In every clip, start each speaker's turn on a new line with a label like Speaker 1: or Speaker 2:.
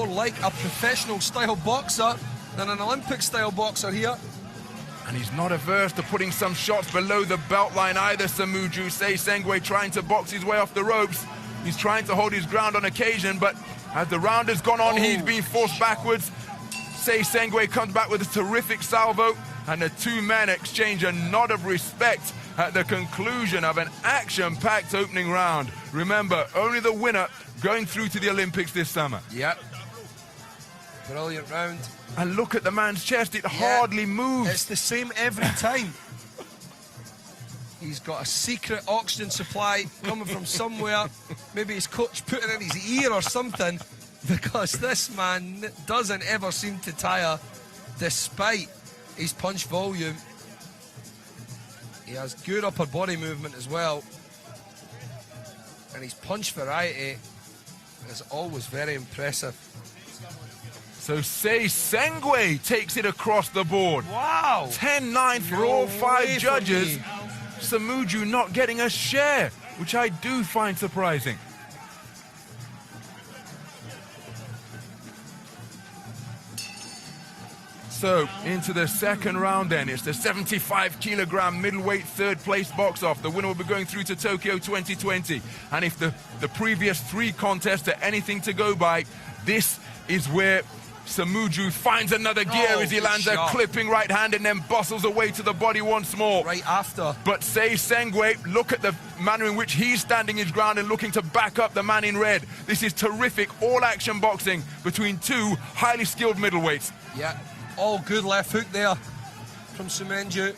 Speaker 1: more like a professional-style boxer than an Olympic-style boxer here.
Speaker 2: And he's not averse to putting some shots below the belt line either, Semujju. Ntesengue trying to box his way off the ropes. He's trying to hold his ground on occasion, but as the round has gone on, he's been forced backwards. Ntesengue comes back with a terrific salvo, and the two men exchange a nod of respect at the conclusion of an action-packed opening round. Remember, only the winner going through to the Olympics this summer.
Speaker 1: Yep. Brilliant round.
Speaker 2: And look at the man's chest, it hardly moves.
Speaker 1: It's the same every time. He's got a secret oxygen supply coming from somewhere. Maybe his coach put it in his ear or something, because this man doesn't ever seem to tire despite his punch volume. He has good upper body movement as well. And his punch variety is always very impressive.
Speaker 2: So Ntesengue takes it across the board.
Speaker 1: Wow!
Speaker 2: 10-9 for all five judges. Semujju not getting a share, which I do find surprising. So, into the second round then. It's the 75-kilogram middleweight third-place box-off. The winner will be going through to Tokyo 2020. And if the previous three contests are anything to go by, this is where Semujju finds another gear as he lands a clipping right hand and then bustles away to the body once more.
Speaker 1: Right after.
Speaker 2: But Ntesengue, look at the manner in which he's standing his ground and looking to back up the man in red. This is terrific all-action boxing between two highly skilled middleweights.
Speaker 1: Yeah, all good left hook there from Semujju.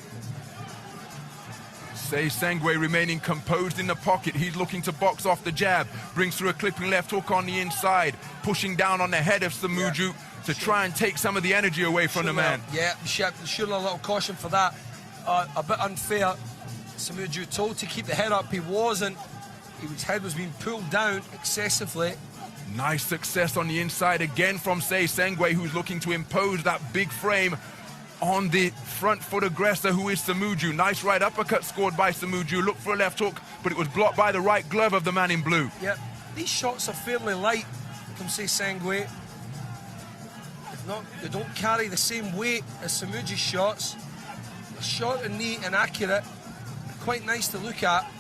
Speaker 2: Ntesengue remaining composed in the pocket. He's looking to box off the jab. Brings through a clipping left hook on the inside. Pushing down on the head of Semujju to try and take some of the energy away from the man.
Speaker 1: Yeah, showing a little caution for that. A bit unfair. Semujju told to keep the head up. He wasn't. His head was being pulled down excessively.
Speaker 2: Nice success on the inside again from Ntesengue, who's looking to impose that big frame on the front foot aggressor, who is Semujju. Nice right uppercut scored by Semujju. Looked for a left hook, but it was blocked by the right glove of the man in blue.
Speaker 1: Yep, these shots are fairly light from Ntesengue. They don't carry the same weight as Semujju's shots. They're short and neat and accurate. Quite nice to look at.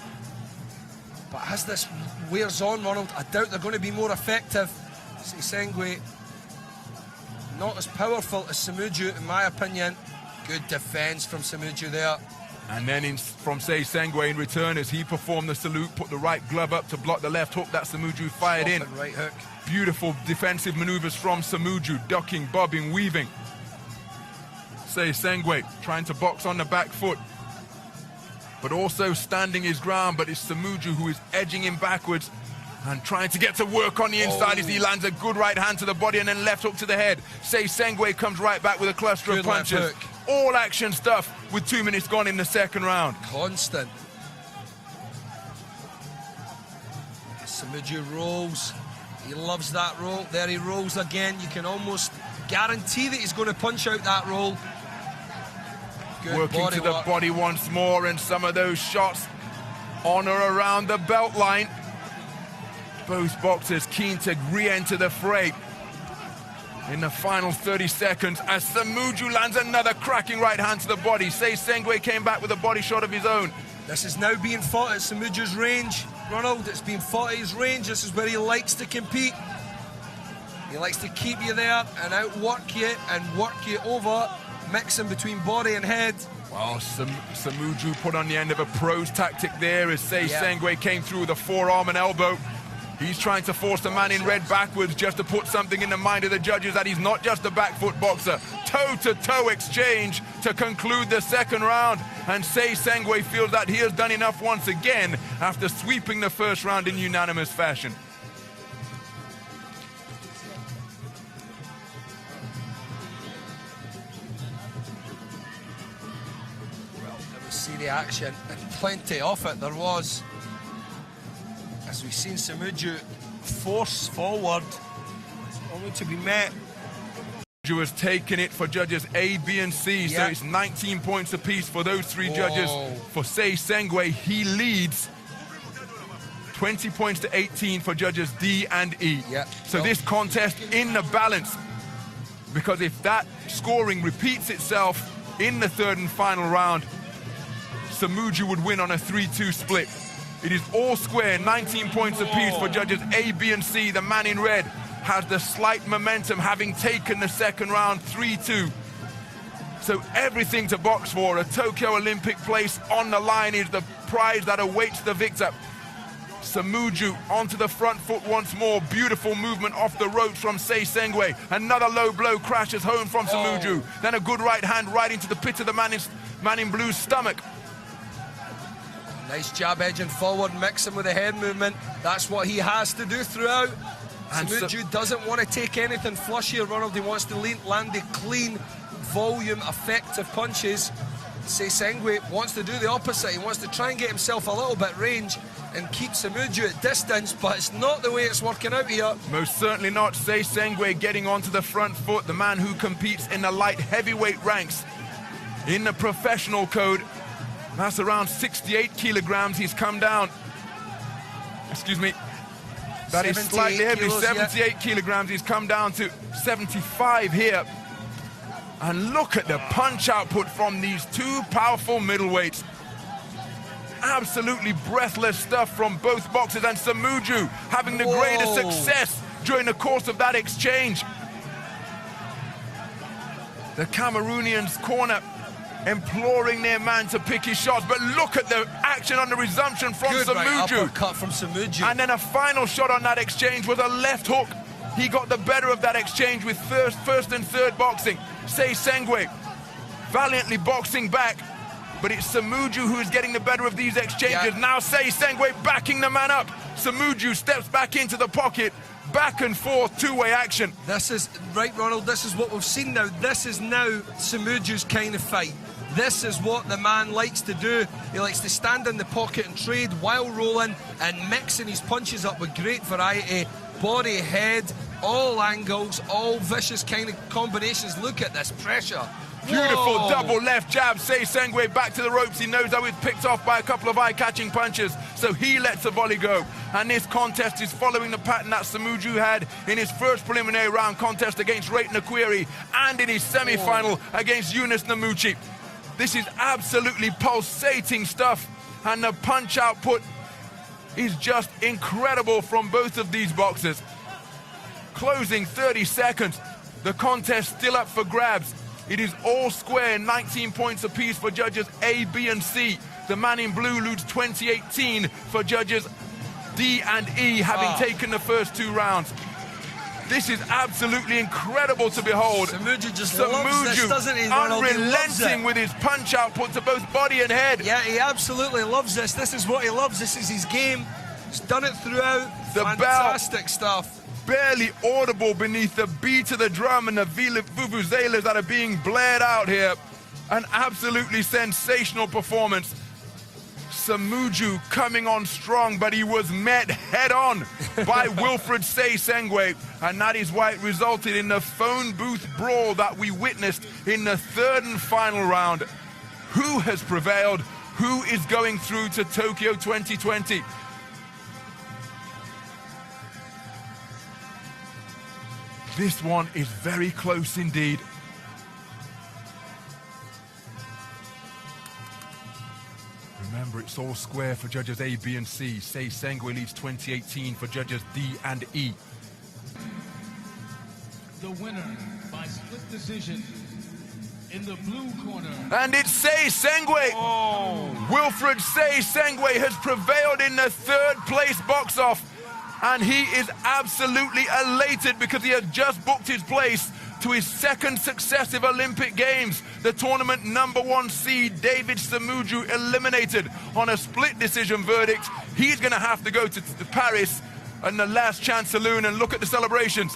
Speaker 1: But as this wears on, Ronald, I doubt they're going to be more effective. Ntesengue, not as powerful as Semujju, in my opinion. Good defense from Semujju there.
Speaker 2: And then from Ntesengue in return, as he performed the salute, put the right glove up to block the left hook that Semujju fired in.
Speaker 1: Right hook.
Speaker 2: Beautiful defensive maneuvers from Semujju, ducking, bobbing, weaving. Ntesengue trying to box on the back foot, but also standing his ground. But it's Semujju who is edging him backwards and trying to get to work on the inside as he lands a good right hand to the body and then left hook to the head. Ntesengue comes right back with a cluster of punches. All action stuff with 2 minutes gone in the second round.
Speaker 1: Constant. Semujju rolls. He loves that roll. There he rolls again. You can almost guarantee that he's going to punch out that roll. Good
Speaker 2: working to the body once more, and some of those shots on or around the belt line. Both boxers keen to re-enter the fray in the final 30 seconds as Semujju lands another cracking right hand to the body. Ntesengue came back with a body shot of his own.
Speaker 1: This is now being fought at Semujju's range. Ronald, it's being fought at his range. This is where he likes to compete. He likes to keep you there and outwork you and work you over, mixing between body and head.
Speaker 2: Well, Semujju put on the end of a pro's tactic there as Ntesengue came through with a forearm and elbow. He's trying to force the man in red backwards just to put something in the mind of the judges that he's not just a back foot boxer. Toe-to-toe exchange to conclude the second round. And Ntesengue feels that he has done enough once again after sweeping the first round in unanimous fashion.
Speaker 1: Well, there was see the action, and plenty of it there was. As we've seen Semujju force forward, only to be met.
Speaker 2: Semujju has taken it for judges A, B, and C, so it's 19 points apiece for those three judges. For Ntesengue, he leads 20 points to 18 for judges D and E.
Speaker 1: Yeah.
Speaker 2: So this contest in the balance, because if that scoring repeats itself in the third and final round, Semujju would win on a 3-2 split. It is all square, 19 points apiece for judges A, B, and C. The man in red has the slight momentum, having taken the second round 3-2. So everything to box for. A Tokyo Olympic place on the line is the prize that awaits the victor. Semujju onto the front foot once more. Beautiful movement off the ropes from Ntesengue. Another low blow crashes home from Semujju. Then a good right hand right into the pit of the man in blue's stomach.
Speaker 1: Nice jab edging forward, mixing with the head movement. That's what he has to do throughout. And Semujju doesn't want to take anything flush here, Ronald. He wants to land the clean, volume, effective punches. Ntesengue wants to do the opposite. He wants to try and get himself a little bit range and keep Semujju at distance, but it's not the way it's working out here.
Speaker 2: Most certainly not. Ntesengue getting onto the front foot, the man who competes in the light heavyweight ranks in the professional code. That's around 68 kilograms. He's come down. Excuse me. That is slightly heavy, 78 kilograms. He's come down to 75 here. And look at the punch output from these two powerful middleweights. Absolutely breathless stuff from both boxers, and Semujju having the greatest success during the course of that exchange. The Cameroonians' corner imploring their man to pick his shots, but look at the action on the resumption from Semujju.
Speaker 1: Right uppercut from Semujju.
Speaker 2: And then a final shot on that exchange was a left hook. He got the better of that exchange with first and third boxing. Ntesengue valiantly boxing back, but it's Semujju who is getting the better of these exchanges. Now Ntesengue backing the man up. Semujju steps back into the pocket. Back and forth, two-way action.
Speaker 1: This is, right, Ronald, this is what we've seen now. This is now Semujju's kind of fight. This is what the man likes to do. He likes to stand in the pocket and trade while rolling and mixing his punches up with great variety. Body, head, all angles, all vicious kind of combinations. Look at this pressure.
Speaker 2: Beautiful double left jab. Ntesengue back to the ropes. He knows how he's picked off by a couple of eye-catching punches, so he lets a volley go. And this contest is following the pattern that Semujju had in his first preliminary round contest against Rate Nakwiri and in his semi-final against Yunus Namuchi. This is absolutely pulsating stuff, and the punch output is just incredible from both of these boxers. Closing 30 seconds. The contest still up for grabs. It is all square, 19 points apiece for judges A, B, and C. The man in blue leads 20-18 for judges D and E, having taken the first two rounds. This is absolutely incredible to behold.
Speaker 1: Semujju just loves this, doesn't he, Ronald?
Speaker 2: Unrelenting with his punch output to both body and head.
Speaker 1: Yeah, he absolutely loves this. This is what he loves. This is his game. He's done it throughout.
Speaker 2: The
Speaker 1: fantastic stuff.
Speaker 2: Barely audible beneath the beat of the drum and the vuvuzelas that are being blared out here. An absolutely sensational performance. Semujju coming on strong, but he was met head-on by Wilfred Ntesengue, and that is why it resulted in the phone booth brawl that we witnessed in the third and final round. Who has prevailed? Who is going through to Tokyo 2020? This one is very close indeed. Remember, it's all square for judges A, B, and C. Ntesengue leads 20-18 for judges D and E.
Speaker 3: The winner by split decision in the blue corner.
Speaker 2: And it's Ntesengue. Wilfred Ntesengue has prevailed in the third place box off. And he is absolutely elated because he has just booked his place to his second successive Olympic Games. The tournament #1 seed, David Semujju, eliminated on a split decision verdict. He's going to have to go to Paris and the last chance saloon and look at the celebrations.